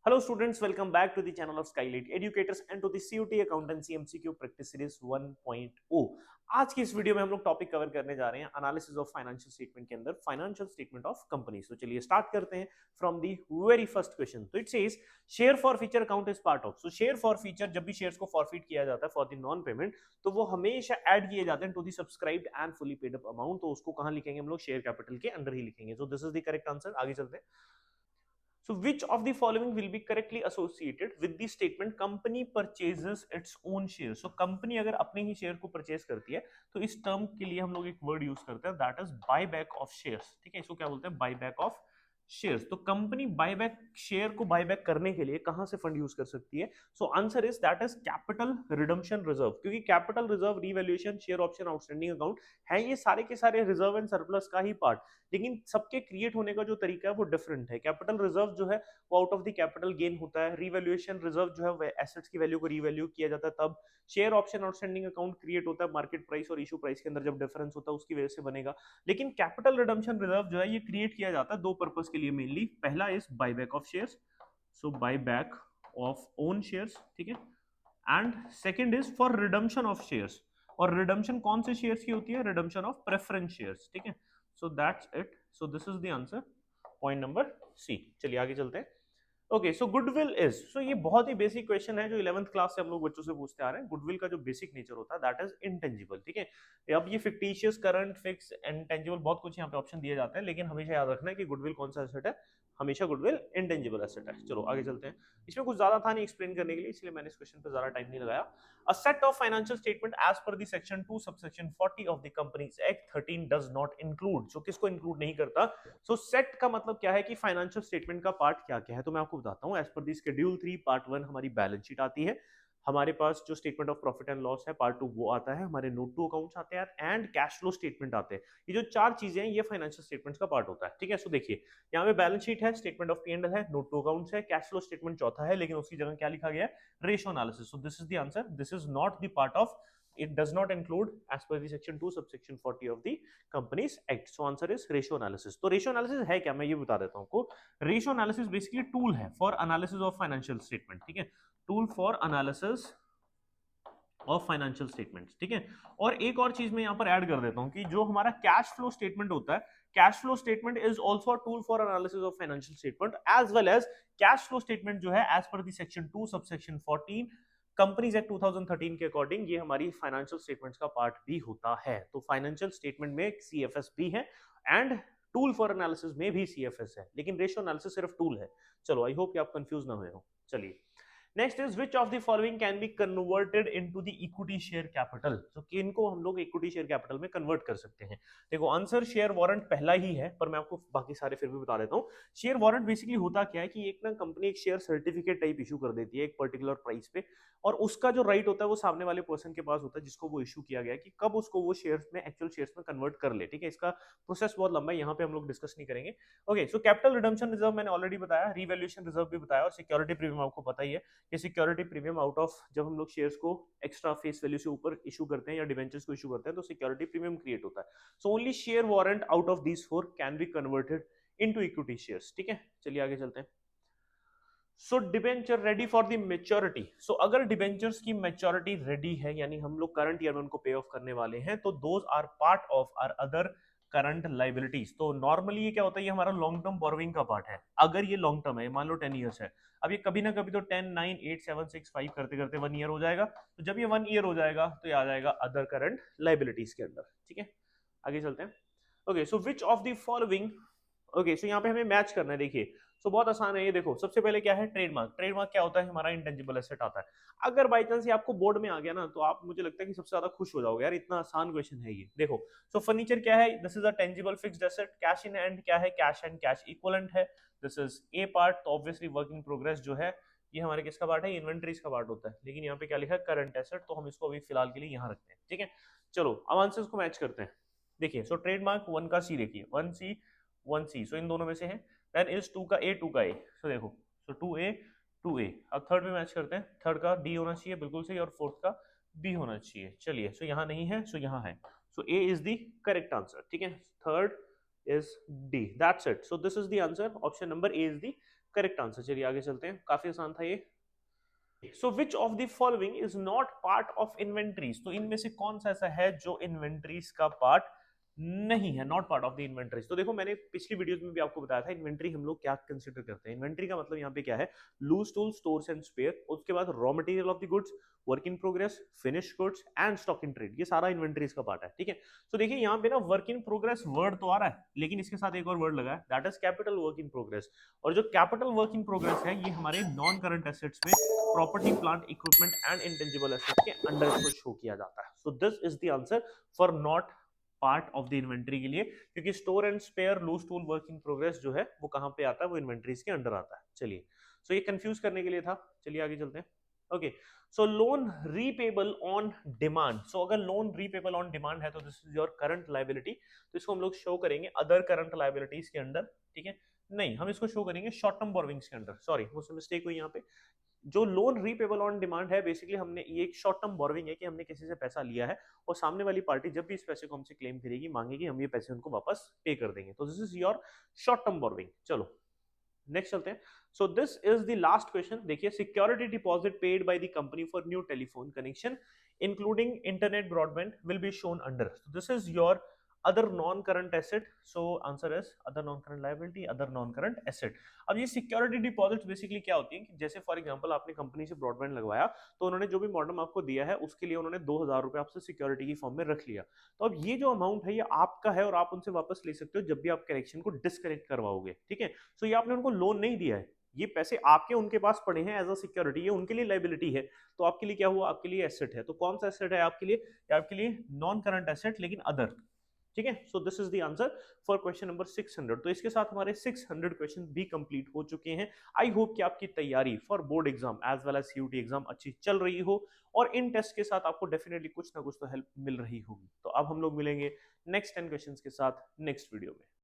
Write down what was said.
Hello students, welcome back to the channel of Skylight Educators and to the CUT Accountancy MCQ Practice Series 1.0। आज की इस video में हम लोग topic cover करने जा रहे हैं एनालिसिस ऑफ फाइनेंशियल स्टेटमेंट के अंदर फाइनेंशियल स्टेटमेंट ऑफ कंपनीज। तो चलिए स्टार्ट करते हैं from the very first question. तो it says share forfeiture account is part of. So share forfeiture, जब भी शेयर्स को फॉरफिट किया जाता है फॉर द नॉन पेमेंट, तो वो हमेशा ऐड किए जाते हैं to the subscribed and fully paid up amount. तो उसको कहां लिखेंगे हम लोग? शेयर कैपिटल के अंदर ही लिखेंगे। सो this is the correct answer. आगे चलते हैं। So which of the following will be correctly associated with the statement company purchases its own shares? So company अगर अपने ही शेयर को परचेज करती है तो इस टर्म के लिए हम लोग एक वर्ड यूज करते हैं, that is buyback of shares. ठीक है, इसको क्या बोलते हैं? Buyback of shares. तो कंपनी बायबैक शेयर को बायबैक करने के लिए कहां से फंड यूज कर सकती है? So answer is that is capital redemption reserve, क्योंकि capital reserve, revaluation, share option, outstanding account है, ये सारे के सारे रिजर्व एंड सरप्लस का ही पार्ट, लेकिन सबके क्रिएट होने का जो तरीका है वो डिफरेंट है। कैपिटल रिजर्व जो है वो out of the capital gain होता है, रीवैल्यूएशन रिजर्व जो है एसेट्स की वैल्यू को रीवैल्यू किया जाता है तब, share option outstanding account create होता है मार्केट प्राइस और इशू प्राइस के अंदर जब डिफरेंस होता है उसकी वजह से बनेगा। लेकिन कैपिटल रिडम्पशन रिजर्व जो है ये क्रिएट किया जाता है दो पर्पस के लिए मेनली। पहला is buyback of shares, so buyback of own shares, ठीक है, and second is for redemption of shares. और रिडम्पशन कौन से शेयर्स की होती है? Redemption of preference shares. ठीक है, so that's it. So this is the answer, point number C. चलिए आगे चलते हैं। Okay, so goodwill is, so ये बहुत ही बेसिक क्वेश्चन है जो 11th क्लास से हम लोग बच्चों से पूछते आ रहे हैं। गुडविल का जो बेसिक नेचर होता है दैट इज इंटेंजिबल। ठीक है, अब ये फिक्टिशियस, करंट, फिक्स, इंटेंजिबल, बहुत कुछ यहाँ पे ऑप्शन दिए जाते हैं, लेकिन हमेशा याद रखना है कि गुडविल कौन सा एसेट है? हमेशा गुडविल इंटेंजिबल एसेट है। चलो आगे चलते हैं। इसमें कुछ ज्यादा था नहीं एक्सप्लेन करने के लिए, इसलिए मैंने इस क्वेश्चन पर ज्यादा टाइम नहीं लगाया। A set of financial statement as per the section 2 subsection 40 of the Companies Act 13 does not include। so किसको इंक्लूड नहीं करता? so set का मतलब क्या है कि फाइनेंशियल स्टेटमेंट का पार्ट क्या क्या है, तो मैं आपको बताता हूँ। एज पर दी शेड्यूल 3 पार्ट 1 हमारी बैलेंस शीट आती है, हमारे पास जो statement of profit and loss है पार्ट 2 वो आता है, हमारे नोट टू अकाउंट्स आते हैं एंड कैश फ्लो स्टेटमेंट आते हैं। ये जो चार चीजें हैं ये फाइनेंशियल स्टेटमेंट्स का पार्ट होता है। ठीक है, सो देखिए यहाँ पे बैलेंस शीट है, स्टेटमेंट ऑफ P&L है, नोट टू अकाउंट्स है, कैश फ्लो स्टेटमेंट चौथा है, लेकिन उसकी जगह क्या लिखा गया है? Ratio analysis. So this is the answer, this is not the part of, it does not include as per the section 2 subsection 40 of the Companies Act। so answer is ratio analysis। तो ratio analysis है क्या, मैं ये बता देता हूं आपको। Ratio analysis basically tool है for analysis of financial statement. ठीक है, tool for analysis of financial statements. ठीक है, और एक और चीज मैं यहाँ पर ऐड कर देता हूँ कि जो हमारा कैश फ्लो स्टेटमेंट होता है, cash flow statement is also a tool for analysis of financial statement as well as cash flow statement जो है as per the section 2 subsection 14 companies act 2013 के अकॉर्डिंग ये हमारी फाइनेंशियल स्टेटमेंट्स का part भी होता है। तो फाइनेंशियल स्टेटमेंट में सीएफएस भी है एंड टूल फॉर एनालिसिस में भी सीएफएस है, लेकिन रेशियो एनालिसिस सिर्फ टूल है। चलो आई होप कि आप कंफ्यूज ना हुए हो। चलिए next is which of the following can be converted into the equity share capital. तो किनको हम लोग इक्विटी शेयर कैपिटल में कन्वर्ट कर सकते हैं? देखो आंसर शेयर वारंट पहला ही है, पर मैं आपको बाकी सारे फिर भी बता देता हूँ। शेयर वारंट बेसिकली होता क्या है कि एक ना कंपनी एक शेयर सर्टिफिकेट टाइप इशू कर देती है एक पर्टिकुलर प्राइस पे, और उसका जो राइट होता है वो सामने वाले पर्सन के पास होता है जिसको वो इशू किया गया कि कब उसको वो शेयर्स में, एक्चुअल शेयर्स में कन्वर्ट कर ले। ठीक है, इसका प्रोसेस बहुत लंबा है, यहाँ पे हम लोग डिस्कस नहीं करेंगे। Okay, so capital redemption reserve मैंने ऑलरेडी बताया, रीवैल्यूएशन रिजर्व भी बताया, और सिक्योरिटी प्रीमियम आपको पता ही है कि सिक्योरिटी प्रीमियम आउट ऑफ, जब हम लोग शेयर्स को एक्स्ट्रा फेस वैल्यू से ऊपर इशू करते हैं या डिवेंचर्स को इशू करते हैं तो सिक्योरिटी प्रीमियम क्रिएट होता है। So only share warrant out of these four can be converted into equity shares. ठीक है, चलिए आगे चलते हैं। So debenture ready for the maturity. So अगर डिबेंचर्स की मेच्योरिटी रेडी है, यानी हम लोग करंट ईयर में उनको पे ऑफ करने वाले हैं, तो those are part of our other current liabilities. तो नॉर्मली ये क्या होता है, ये हमारा लॉन्ग टर्म बोरोइंग का पार्ट है। अगर ये लॉन्ग टर्म है, मान लो 10 ईयर्स है, अब ये कभी ना कभी तो 10, 9, 8, 7, 6, 5 करते करते 1 ईयर हो जाएगा। तो जब ये 1 ईयर हो जाएगा तो ये आ जाएगा अदर करंट लाइबिलिटीज के अंदर। ठीक है, आगे चलते हैं। Okay, so which of the following, okay so यहाँ पे हमें मैच करना है। देखिए सो बहुत आसान है ये। देखो सबसे पहले क्या है? ट्रेडमार्क। ट्रेडमार्क क्या होता है? हमारा इंटेंजिबल एसेट आता है। अगर बाई चांस ये आपको बोर्ड में आ गया ना तो आप, मुझे लगता है कि सबसे ज्यादा खुश हो जाओगे यार, इतना आसान क्वेश्चन है ये। देखो सो फर्नीचर क्या है? This is a tangible fixed asset. Cash in hand क्या है? कैश एंड कैश इक्विवेलेंट है। This is a part. तो ऑब्वियसली वर्क इन प्रोग्रेस जो है ये हमारे किसका पार्ट है? इन्वेंट्रीज का पार्ट होता है, लेकिन यहाँ पे क्या लिखा है? Current asset. तो हम इसको अभी फिलहाल के लिए यहाँ रखते हैं। ठीक है, चलो अब आंसर्स को मैच करते हैं। देखिए सो ट्रेडमार्क 1 का सी, देखिए 1C 1C, सो इन दोनों में से है। देन इज 2 का A 2 का A, सो देखो सो 2A 2A। अब थर्ड में मैच करते हैं। थर्ड का D होना चाहिए बिल्कुल सही, और फोर्थ का B होना चाहिए। चलिए सो यहाँ नहीं है, सो यहाँ है। So A is the correct answer. ठीक है, third is D, that's it. So this is the answer, option number A is the correct answer. चलिए आगे चलते हैं, काफी आसान था ये। So which of the following is not part of inventories, तो इनमें से कौन सा ऐसा है जो इन्वेंट्रीज का पार्ट नहीं है, not part of the inventories. तो देखो मैंने पिछली वीडियोस में भी आपको बताया था इन्वेंट्री हम लोग क्या कंसीडर करते हैं। इन्वेंट्री का मतलब यहाँ पे क्या है, loose tool, stores and spare, उसके बाद raw material of the goods, work in progress, finish goods and stock in trade, ये सारा इन्वेंट्रीज का पार्ट है। ठीक है, तो देखिए यहाँ पे ना वर्क इन प्रोग्रेस वर्ड तो आ रहा है, लेकिन इसके साथ एक और वर्ड लगा है, that is capital work in progress. और जो कैपिटल वर्क इन प्रोग्रेस है ये हमारे नॉन करंट एसेट्स में property, plant, equipment and intangible assets के अंडर इसको शो किया जाता है। So this is the answer for not part of the inventory के लिए, क्योंकि store and spare, loose tool, work in progress जो है वो कहां पे आता है, वो इन्वेंट्रीज के अंडर आता है। चलिए, सो ये कंफ्यूज करने के लिए था। चलिए आगे चलते हैं। Okay, so loan repayable on demand. So अगर लोन रीपेबल ऑन डिमांड है तो this is your current liability, तो इसको हम लोग शो करेंगे अदर करंट लायबिलिटीज के अंडर। ठीक है, नहीं, हम इसको शो करेंगे शॉर्ट टर्म बोरोविंग्स के अंडर। सॉरी, मुझसे मिस्टेक हुई यहाँ पे। जो लोन रीपेबल ऑन डिमांड है, बेसिकली हमने ये एक शॉर्ट टर्म बोरोविंग है कि हमने किसी से पैसा लिया है और सामने वाली पार्टी जब भी इस पैसे को हमसे क्लेम करेगी, मांगेगी, हम ये पैसे उनको वापस पे कर देंगे। तो this is your short term borrowing. चलो नेक्स्ट चलते हैं। So this is the last question. देखिए, security deposit paid by the company for new telephone connection including internet broadband will be shown under. This is your other non current asset. So answer is other non current liability, other non current asset. अब ये security deposit basically क्या होती है कि जैसे for example आपने company से broadband लगवाया, तो उन्होंने जो भी मॉडेम आपको दिया है उसके लिए उन्होंने 2000 रुपए आपसे सिक्योरिटी की फॉर्म में रख लिया। तो अब ये जो अमाउंट है ये आपका है और आप उनसे वापस ले सकते हो जब भी आप कनेक्शन को डिस्कनेक्ट करवाओगे। ठीक है, सो ये आपने उनको लोन नहीं दिया है, ये पैसे आपके उनके पास पड़े हैं एज अ सिक्योरिटी, ये उनके लिए लायबिलिटी है। तो आपके लिए क्या हुआ, आपके लिए एसेट है। तो कौन सा एसेट है आपके लिए, आपके लिए नॉन करंट एसेट लेकिन अदर। ठीक है, so this is the answer for question number 600। तो इसके साथ हमारे 600 क्वेश्चन भी कंप्लीट हो चुके हैं। आई होप कि आपकी तैयारी for board exam as well as CUET exam अच्छी चल रही हो और इन टेस्ट के साथ आपको डेफिनेटली कुछ ना कुछ तो हेल्प मिल रही होगी। तो अब हम लोग मिलेंगे नेक्स्ट 10 क्वेश्चंस के साथ नेक्स्ट वीडियो में।